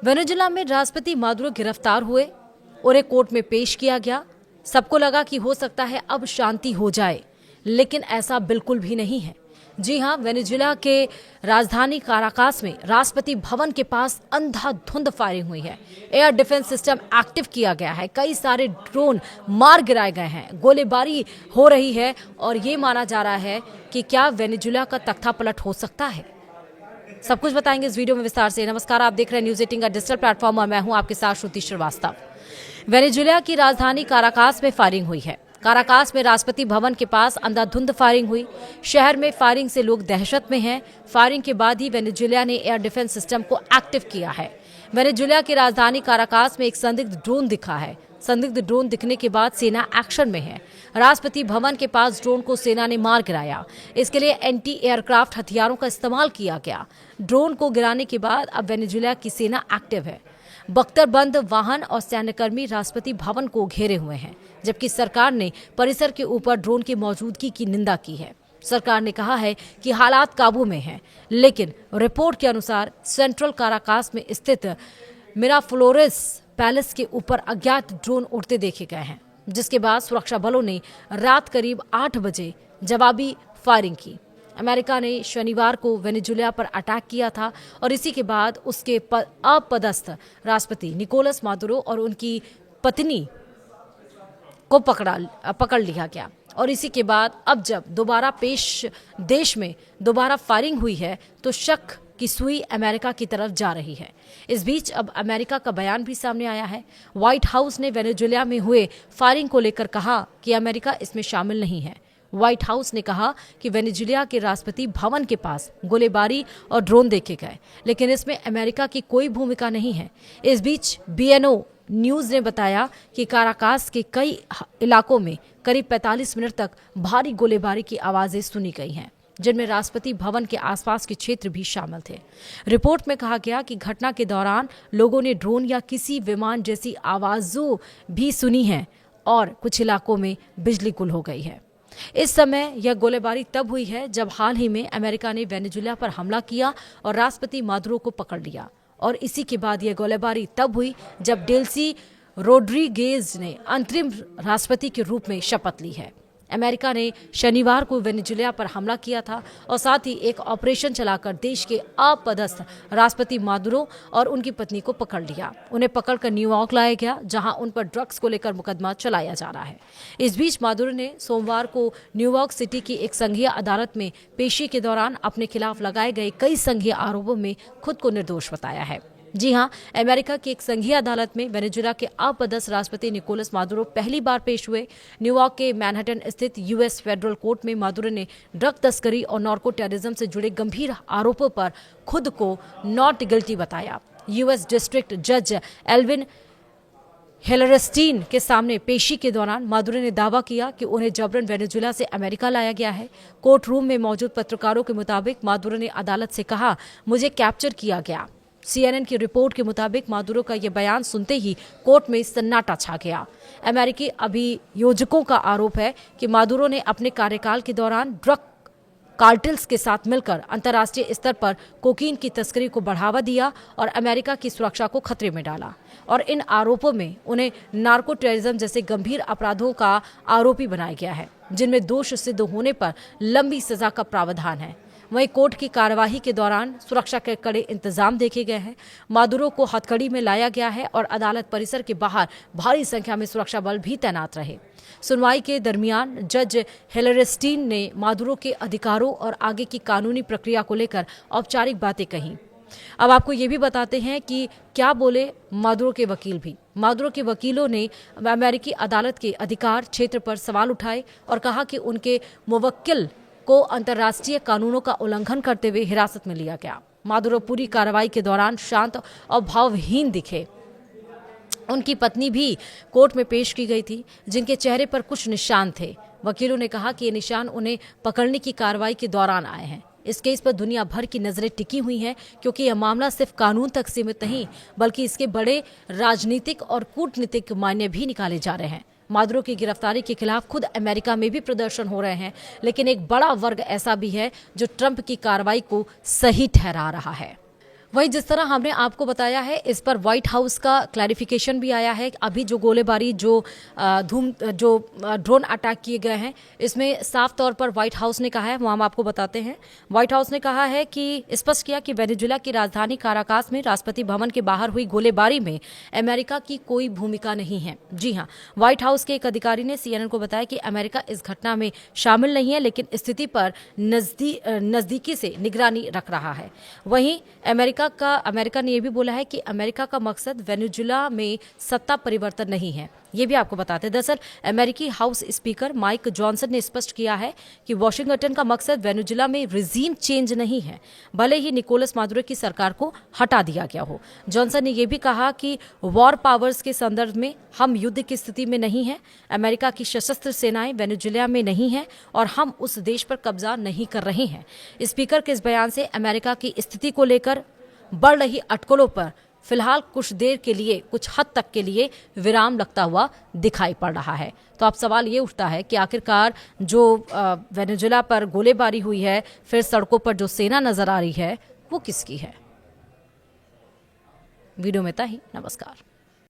Venezuela में राष्ट्रपति Maduro गिरफ्तार हुए, उन्हें कोर्ट में पेश किया गया। सबको लगा कि हो सकता है अब शांति हो जाए, लेकिन ऐसा बिल्कुल भी नहीं है। जी हां, वेनेजुएला के राजधानी काराकास में राष्ट्रपति भवन के पास अंधाधुंध फायरिंग हुई है। एयर डिफेंस सिस्टम एक्टिव किया गया है, कई सारे ड्रोन मार गिराए गए हैं, गोलीबारी हो रही है और ये माना जा रहा है कि क्या वेनेजुएला का तख्ता पलट हो सकता है। सब कुछ बताएंगे इस वीडियो में विस्तार से। नमस्कार, आप देख रहे हैं न्यूज़ 18 का डिजिटल प्लेटफॉर्म और मैं हूं आपके साथ श्रुति श्रीवास्तव। वेनेजुएला की राजधानी काराकास में फायरिंग हुई है। काराकास में राष्ट्रपति भवन के पास अंधाधुंध फायरिंग हुई। शहर में फायरिंग से लोग दहशत में हैं। फायरिंग के बाद ही वेनेजुएला ने एयर डिफेंस सिस्टम को एक्टिव किया है। वेनेजुएला की राजधानी काराकास में एक संदिग्ध ड्रोन दिखा है। संदिग्ध ड्रोन दिखने के बाद सेना एक्शन में है। राष्ट्रपति भवन के पास ड्रोन को सेना ने मार गिराया। इसके लिए एंटी एयरक्राफ्ट हथियारों का इस्तेमाल किया गया। ड्रोन को गिराने के बाद अब वेनेजुएला की सेना एक्टिव है। बख्तरबंद वाहन और सैन्यकर्मी राष्ट्रपति भवन को घेरे हुए हैं, जबकि सरकार ने परिसर के ऊपर ड्रोन की मौजूदगी की निंदा की है। सरकार ने कहा है कि हालात काबू में हैं, लेकिन रिपोर्ट के अनुसार सेंट्रल काराकास में स्थित मिराफ्लोरेस पैलेस के ऊपर अज्ञात ड्रोन उड़ते देखे गए हैं, जिसके बाद सुरक्षा बलों ने रात करीब 8 बजे जवाबी फायरिंग की। अमेरिका ने शनिवार को वेनेजुएला पर अटैक किया था और इसी के बाद उसके अपदस्थ राष्ट्रपति निकोलस मादुरो और उनकी पत्नी को पकड़ लिया गया। और इसी के बाद अब जब देश में दोबारा फायरिंग हुई है तो शक की सुई अमेरिका की तरफ जा रही है। इस बीच अब अमेरिका का बयान भी सामने आया है। व्हाइट हाउस ने वेनेजुएला में हुए फायरिंग को लेकर कहा कि अमेरिका इसमें शामिल नहीं है। व्हाइट हाउस ने कहा कि वेनेजुएला के राष्ट्रपति भवन के पास गोलीबारी और ड्रोन देखे गए, लेकिन इसमें अमेरिका की कोई भूमिका नहीं है। इस बीच BNO न्यूज ने बताया कि काराकास के कई इलाकों में करीब 45 मिनट तक भारी गोलीबारी की आवाजें सुनी गई हैं, जिनमें राष्ट्रपति भवन के आसपास के क्षेत्र भी शामिल थे। रिपोर्ट में कहा गया कि घटना के दौरान लोगों ने ड्रोन या किसी विमान जैसी आवाजों भी सुनी हैं और कुछ इलाकों में बिजली गुल हो गई है। इस समय यह गोलीबारी तब हुई है जब हाल ही में अमेरिका ने वेनेजुएला पर हमला किया और राष्ट्रपति मादुरो को पकड़ लिया। और इसी के बाद यह गोलीबारी तब हुई जब डेल्सी रोड्रिगेज ने अंतरिम राष्ट्रपति के रूप में शपथ ली है। अमेरिका ने शनिवार को वेनेजुएला पर हमला किया था और साथ ही एक ऑपरेशन चलाकर देश के अपदस्थ राष्ट्रपति मादुरो और उनकी पत्नी को पकड़ लिया। उन्हें पकड़कर न्यूयॉर्क लाया गया, जहां उन पर ड्रग्स को लेकर मुकदमा चलाया जा रहा है। इस बीच मादुरो ने सोमवार को न्यूयॉर्क सिटी की एक संघीय अदालत में पेशी के दौरान अपने खिलाफ लगाए गए कई संघीय आरोपों में खुद को निर्दोष बताया है। जी हां, अमेरिका की एक संघीय अदालत में वेनेजुएला के अपदस्थ राष्ट्रपति निकोलस मादुरो पहली बार पेश हुए। न्यूयॉर्क के मैनहट्टन स्थित US फेडरल कोर्ट में मादुरो ने ड्रग तस्करी और नार्को टेररिज्म से जुड़े गंभीर आरोपों पर खुद को नॉट गिल्टी बताया। US डिस्ट्रिक्ट जज एल्विन हेलरस्टीन के सामने पेशी के दौरान मादुरो ने दावा किया कि उन्हें जबरन वेनेजुएला से अमेरिका लाया गया है। कोर्ट रूम में मौजूद पत्रकारों के मुताबिक मादुरो ने अदालत से कहा, मुझे कैप्चर किया गया। CNN की रिपोर्ट के मुताबिक मादुरो का यह बयान सुनते ही कोर्ट में सन्नाटा छा गया। अमेरिकी अभियोजकों का आरोप है कि मादुरो ने अपने कार्यकाल के दौरान ड्रग कार्टेल्स के साथ मिलकर अंतर्राष्ट्रीय स्तर पर कोकीन की तस्करी को बढ़ावा दिया और अमेरिका की सुरक्षा को खतरे में डाला। और इन आरोपों में उन्हें नार्को टेररिज्म जैसे गंभीर अपराधों का आरोपी बनाया गया है, जिनमें दोष सिद्ध होने पर लंबी सजा का प्रावधान है। वहीं कोर्ट की कार्यवाही के दौरान सुरक्षा के कड़े इंतजाम देखे गए हैं। मादुरो को हथकड़ी में लाया गया है और अदालत परिसर के बाहर भारी संख्या में सुरक्षा बल भी तैनात रहे। सुनवाई के दरमियान जज हेलरस्टीन ने मादुरो के अधिकारों और आगे की कानूनी प्रक्रिया को लेकर औपचारिक बातें कहीं। अब आपको ये भी बताते हैं कि क्या बोले मादुरो के वकील भी। मादुरो के वकीलों ने अमेरिकी अदालत के अधिकार क्षेत्र पर सवाल उठाए और कहा कि उनके मुवक्किल को अंतर्राष्ट्रीय कानूनों का उल्लंघन करते हुए हिरासत में लिया गया। मादुरो पूरी कार्रवाई के दौरान शांत और भावहीन दिखे। उनकी पत्नी भी कोर्ट में पेश की गई थी, जिनके चेहरे पर कुछ निशान थे। वकीलों ने कहा कि ये निशान उन्हें पकड़ने की कार्रवाई के दौरान आए हैं। इस केस पर दुनिया भर की नजरें टिकी हुई हैं, क्योंकि यह मामला सिर्फ कानून तक सीमित नहीं, बल्कि इसके बड़े राजनीतिक और कूटनीतिक मायने भी निकाले जा रहे हैं। मादुरो की गिरफ्तारी के खिलाफ खुद अमेरिका में भी प्रदर्शन हो रहे हैं, लेकिन एक बड़ा वर्ग ऐसा भी है जो ट्रंप की कार्रवाई को सही ठहरा रहा है। वहीं जिस तरह हमने आपको बताया है, इस पर व्हाइट हाउस का क्लैरिफिकेशन भी आया है। अभी जो गोलीबारी, जो ड्रोन अटैक किए गए हैं, इसमें साफ तौर पर व्हाइट हाउस ने कहा है, वो हम आपको बताते हैं। व्हाइट हाउस ने कहा है कि स्पष्ट किया कि वेनेजुएला की राजधानी काराकास में राष्ट्रपति भवन के बाहर हुई गोलीबारी में अमेरिका की कोई भूमिका नहीं है। जी हाँ, व्हाइट हाउस के एक अधिकारी ने CNN को बताया कि अमेरिका इस घटना में शामिल नहीं है, लेकिन स्थिति पर नजदीकी से निगरानी रख रहा है। वहीं अमेरिका ने यह भी बोला है कि अमेरिका का मकसद वेनेजुएला में सत्ता परिवर्तन नहीं है। ये भी आपको बताते हैं। दरअसल अमेरिकी हाउस स्पीकर माइक जॉनसन ने स्पष्ट किया है कि वॉशिंगटन का मकसद वेनेजुएला में रिजीम चेंज नहीं है, भले ही निकोलस मादुरो की सरकार को हटा दिया गया हो। जॉनसन ने यह भी कहा कि वॉर पावर्स के संदर्भ में हम युद्ध की स्थिति में नहीं हैं, अमेरिका की सशस्त्र सेनाएं वेनेजुएला में नहीं हैं और हम उस देश पर कब्जा नहीं कर रहे हैं। स्पीकर के इस बयान से अमेरिका की स्थिति को लेकर बढ़ रही अटकलों पर फिलहाल कुछ देर के लिए, कुछ हद तक के लिए विराम लगता हुआ दिखाई पड़ रहा है। तो अब सवाल ये उठता है कि आखिरकार जो वेनेजुएला पर गोलीबारी हुई है, फिर सड़कों पर जो सेना नजर आ रही है, वो किसकी है। वीडियो में था ही। नमस्कार।